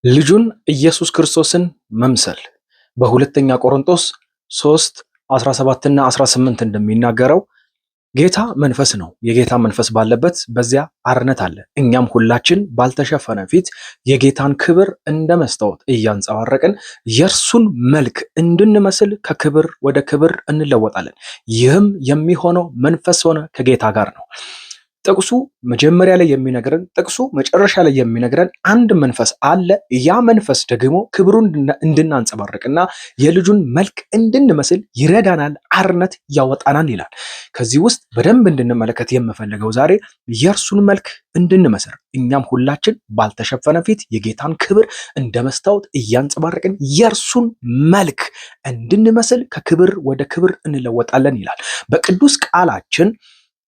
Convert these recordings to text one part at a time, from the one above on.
ልጁን ኢየሱስ ክርስቶስን መምሰል በሁለተኛ ቆሮንቶስ 3:17 እና 18 እንደሚናገረው ጌታ መንፈስ ነው። የጌታ መንፈስ ባለበት በዚያ አርነት አለ። እኛም ሁላችን ባልተሸፈነ ፊት የጌታን ክብር እንደ መስታወት እያንጸባረቅን የእርሱን መልክ እንድንመስል ከክብር ወደ ክብር እንለወጣለን። ይህም የሚሆነው መንፈስ ሆነ ከጌታ ጋር ነው። ጥቅሱ መጀመሪያ ላይ የሚነግረን ጥቅሱ መጨረሻ ላይ የሚነግረን አንድ መንፈስ አለ። ያ መንፈስ ደግሞ ክብሩን እንድናንጸባርቅና የልጁን መልክ እንድንመስል ይረዳናል፣ አርነት ያወጣናል ይላል። ከዚህ ውስጥ በደንብ እንድንመለከት የምፈልገው ዛሬ የእርሱን መልክ እንድንመስል እኛም ሁላችን ባልተሸፈነ ፊት የጌታን ክብር እንደ መስታወት እያንጸባረቅን የእርሱን መልክ እንድንመስል ከክብር ወደ ክብር እንለወጣለን ይላል። በቅዱስ ቃላችን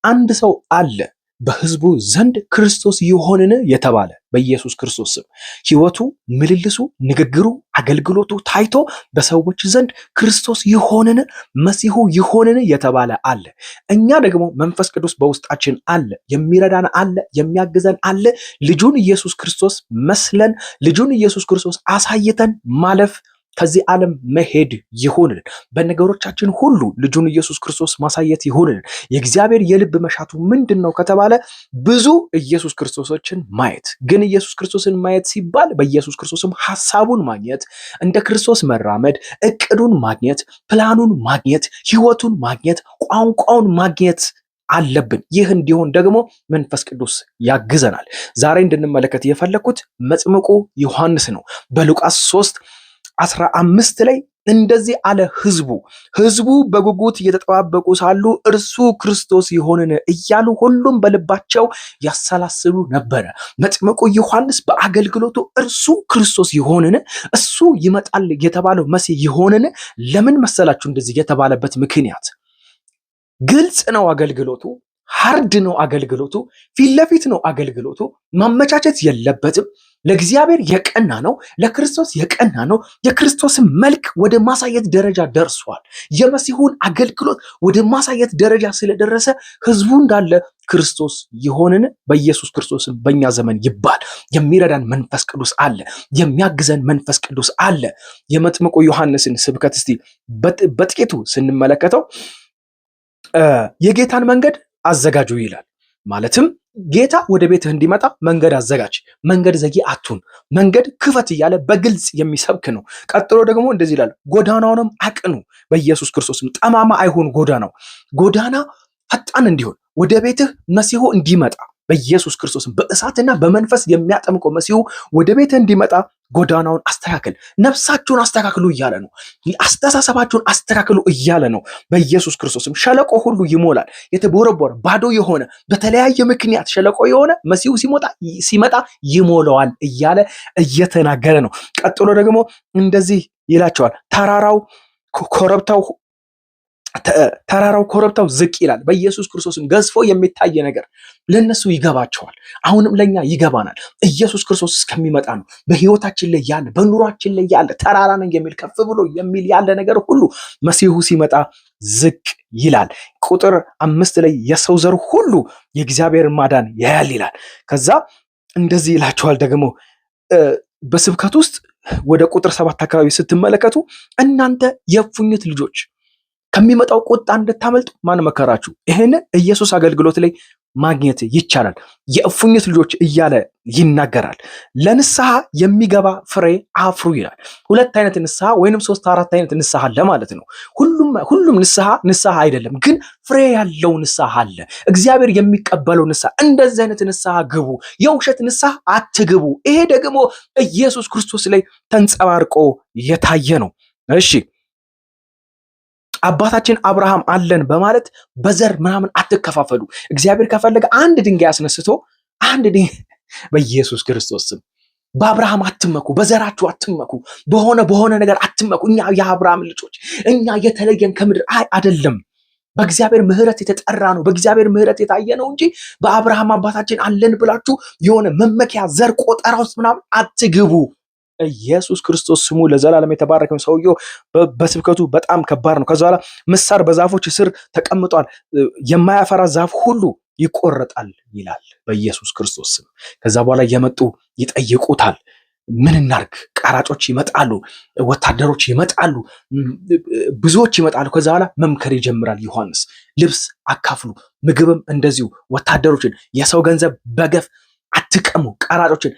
አንድ ሰው አለ በሕዝቡ ዘንድ ክርስቶስ ይሆንን የተባለ በኢየሱስ ክርስቶስ ስም ሕይወቱ፣ ምልልሱ፣ ንግግሩ፣ አገልግሎቱ ታይቶ በሰዎች ዘንድ ክርስቶስ ይሆንን መሲሁ ይሆንን የተባለ አለ። እኛ ደግሞ መንፈስ ቅዱስ በውስጣችን አለ፣ የሚረዳን አለ፣ የሚያግዘን አለ። ልጁን ኢየሱስ ክርስቶስ መስለን ልጁን ኢየሱስ ክርስቶስ አሳይተን ማለፍ ከዚህ ዓለም መሄድ ይሁንልን። በነገሮቻችን ሁሉ ልጁን ኢየሱስ ክርስቶስ ማሳየት ይሁንልን። የእግዚአብሔር የልብ መሻቱ ምንድን ነው ከተባለ ብዙ ኢየሱስ ክርስቶሶችን ማየት። ግን ኢየሱስ ክርስቶስን ማየት ሲባል በኢየሱስ ክርስቶስም ሐሳቡን ማግኘት፣ እንደ ክርስቶስ መራመድ፣ እቅዱን ማግኘት፣ ፕላኑን ማግኘት፣ ሕይወቱን ማግኘት፣ ቋንቋውን ማግኘት አለብን። ይህ እንዲሆን ደግሞ መንፈስ ቅዱስ ያግዘናል። ዛሬ እንድንመለከት የፈለኩት መጥምቁ ዮሐንስ ነው። በሉቃስ 3:15 ላይ እንደዚህ አለ። ሕዝቡ በጉጉት እየተጠባበቁ ሳሉ እርሱ ክርስቶስ ይሆንን እያሉ ሁሉም በልባቸው ያሰላስሉ ነበረ። መጥምቁ ዮሐንስ በአገልግሎቱ እርሱ ክርስቶስ ይሆንን፣ እሱ ይመጣል የተባለው መሲህ ይሆንን? ለምን መሰላችሁ እንደዚህ የተባለበት ምክንያት ግልጽ ነው። አገልግሎቱ ሃርድ ነው። አገልግሎቱ ፊት ለፊት ነው። አገልግሎቱ ማመቻቸት የለበትም። ለእግዚአብሔር የቀና ነው። ለክርስቶስ የቀና ነው። የክርስቶስን መልክ ወደ ማሳየት ደረጃ ደርሷል። የመሲሁን አገልግሎት ወደ ማሳየት ደረጃ ስለደረሰ ሕዝቡ እንዳለ ክርስቶስ ይሆንን በኢየሱስ ክርስቶስም በእኛ ዘመን ይባል። የሚረዳን መንፈስ ቅዱስ አለ። የሚያግዘን መንፈስ ቅዱስ አለ። የመጥምቁ ዮሐንስን ስብከት እስቲ በጥቂቱ ስንመለከተው የጌታን መንገድ አዘጋጁ ይላል። ማለትም ጌታ ወደ ቤትህ እንዲመጣ መንገድ አዘጋጅ፣ መንገድ ዘጊ አቱን፣ መንገድ ክፈት እያለ በግልጽ የሚሰብክ ነው። ቀጥሎ ደግሞ እንደዚህ ይላል፣ ጎዳናውንም አቅኑ፣ በኢየሱስ ክርስቶስም ጠማማ አይሁን ጎዳና ፈጣን እንዲሆን ወደ ቤትህ መሲሁ እንዲመጣ በኢየሱስ ክርስቶስም በእሳትና በመንፈስ የሚያጠምቀው መሲሁ ወደ ቤትህ እንዲመጣ ጎዳናውን አስተካክል፣ ነፍሳችሁን አስተካክሉ እያለ ነው። አስተሳሰባችሁን አስተካክሉ እያለ ነው። በኢየሱስ ክርስቶስም ሸለቆ ሁሉ ይሞላል። የተቦረቦረ ባዶ የሆነ በተለያየ ምክንያት ሸለቆ የሆነ መሲሁ ሲመጣ ይሞላዋል እያለ እየተናገረ ነው። ቀጥሎ ደግሞ እንደዚህ ይላቸዋል፣ ተራራው ኮረብታው ዝቅ ይላል። በኢየሱስ ክርስቶስም ገዝፎ የሚታይ ነገር ለነሱ ይገባቸዋል። አሁንም ለኛ ይገባናል። ኢየሱስ ክርስቶስ እስከሚመጣ ነው በህይወታችን ላይ ያለ በኑሯችን ላይ ያለ ተራራ ነኝ የሚል ከፍ ብሎ የሚል ያለ ነገር ሁሉ መሲሁ ሲመጣ ዝቅ ይላል። ቁጥር 5 ላይ የሰው ዘር ሁሉ የእግዚአብሔር ማዳን ያያል ይላል። ከዛ እንደዚህ ይላቸዋል ደግሞ በስብከት ውስጥ ወደ ቁጥር 7 አካባቢ ስትመለከቱ እናንተ የእፉኝት ልጆች ከሚመጣው ቁጣ እንድታመልጡ ማን መከራችሁ? ይሄንን ኢየሱስ አገልግሎት ላይ ማግኘት ይቻላል። የእፉኝት ልጆች እያለ ይናገራል። ለንስሐ የሚገባ ፍሬ አፍሩ ይላል። 2 አይነት ንስሐ ወይንም 3-4 አይነት ንስሐ አለ ማለት ነው። ሁሉም ንስሐ አይደለም፣ ግን ፍሬ ያለው ንስሐ አለ። እግዚአብሔር የሚቀበለው ንስሐ። እንደዚህ አይነት ንስሐ ግቡ። የውሸት ንስሐ አትግቡ። ይሄ ደግሞ ኢየሱስ ክርስቶስ ላይ ተንጸባርቆ የታየ ነው። እሺ አባታችን አብርሃም አለን በማለት በዘር ምናምን አትከፋፈሉ። እግዚአብሔር ከፈለገ አንድ ድንጋይ አስነስቶ በኢየሱስ ክርስቶስ ስም በአብርሃም አትመኩ፣ በዘራችሁ አትመኩ፣ በሆነ ነገር አትመኩ። እኛ የአብርሃም ልጆች፣ እኛ የተለየን ከምድር አይደለም። በእግዚአብሔር ምሕረት የተጠራ ነው። በእግዚአብሔር ምሕረት የታየ ነው እንጂ በአብርሃም አባታችን አለን ብላችሁ የሆነ መመኪያ ዘር ቆጠራ ውስጥ ምናምን አትግቡ። ኢየሱስ ክርስቶስ ስሙ ለዘላለም የተባረከው። ሰውየው በስብከቱ በጣም ከባድ ነው። ከዛ በኋላ ምሳር በዛፎች ስር ተቀምጧል፣ የማያፈራ ዛፍ ሁሉ ይቆረጣል ይላል በኢየሱስ ክርስቶስ ስም። ከዛ በኋላ የመጡ ይጠይቁታል። ምን እናርግ? ቀራጮች ይመጣሉ፣ ወታደሮች ይመጣሉ፣ ብዙዎች ይመጣሉ። ከዛ በኋላ መምከር ይጀምራል ዮሐንስ። ልብስ አካፍሉ፣ ምግብም እንደዚሁ፣ ወታደሮችን፣ የሰው ገንዘብ በገፍ አትቀሙ፣ ቀራጮችን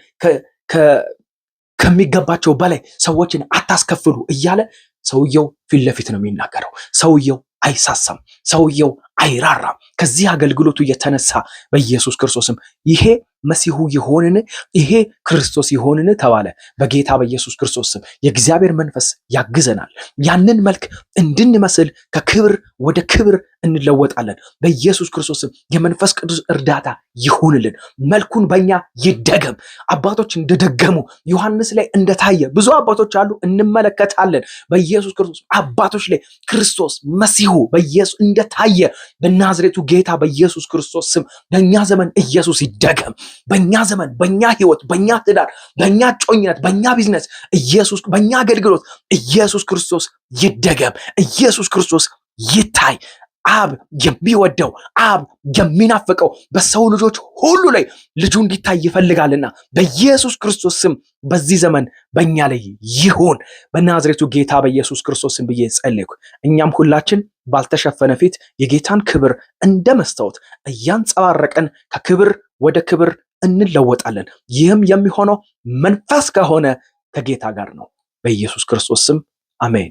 ከሚገባቸው በላይ ሰዎችን አታስከፍሉ እያለ ሰውየው ፊት ለፊት ነው የሚናገረው። ሰውየው አይሳሳም፣ ሰውየው አይራራም። ከዚህ አገልግሎቱ የተነሳ በኢየሱስ ክርስቶስም ይሄ መሲሁ ይሆንን? ይሄ ክርስቶስ ይሆንን ተባለ። በጌታ በኢየሱስ ክርስቶስ ስም የእግዚአብሔር መንፈስ ያግዘናል። ያንን መልክ እንድንመስል ከክብር ወደ ክብር እንለወጣለን። በኢየሱስ ክርስቶስ ስም የመንፈስ ቅዱስ እርዳታ ይሁንልን። መልኩን በእኛ ይደገም። አባቶች እንደደገሙ ዮሐንስ ላይ እንደታየ ብዙ አባቶች አሉ፣ እንመለከታለን። በኢየሱስ ክርስቶስ አባቶች ላይ ክርስቶስ መሲሁ በኢየሱስ እንደታየ በናዝሬቱ ጌታ በኢየሱስ ክርስቶስ ስም በእኛ ዘመን ኢየሱስ ይደገም። በእኛ ዘመን፣ በእኛ ህይወት፣ በእኛ ትዳር፣ በእኛ ጮኝነት፣ በእኛ ቢዝነስ ኢየሱስ፣ በእኛ አገልግሎት ኢየሱስ ክርስቶስ ይደገም። ኢየሱስ ክርስቶስ ይታይ። አብ የሚወደው አብ የሚናፍቀው በሰው ልጆች ሁሉ ላይ ልጁ እንዲታይ ይፈልጋልና በኢየሱስ ክርስቶስ ስም በዚህ ዘመን በእኛ ላይ ይሁን። በናዝሬቱ ጌታ በኢየሱስ ክርስቶስ ስም ብዬ ጸለይኩ። እኛም ሁላችን ባልተሸፈነ ፊት የጌታን ክብር እንደ መስታወት እያንጸባረቀን ከክብር ወደ ክብር እንለወጣለን። ይህም የሚሆነው መንፈስ ከሆነ ከጌታ ጋር ነው። በኢየሱስ ክርስቶስ ስም አሜን።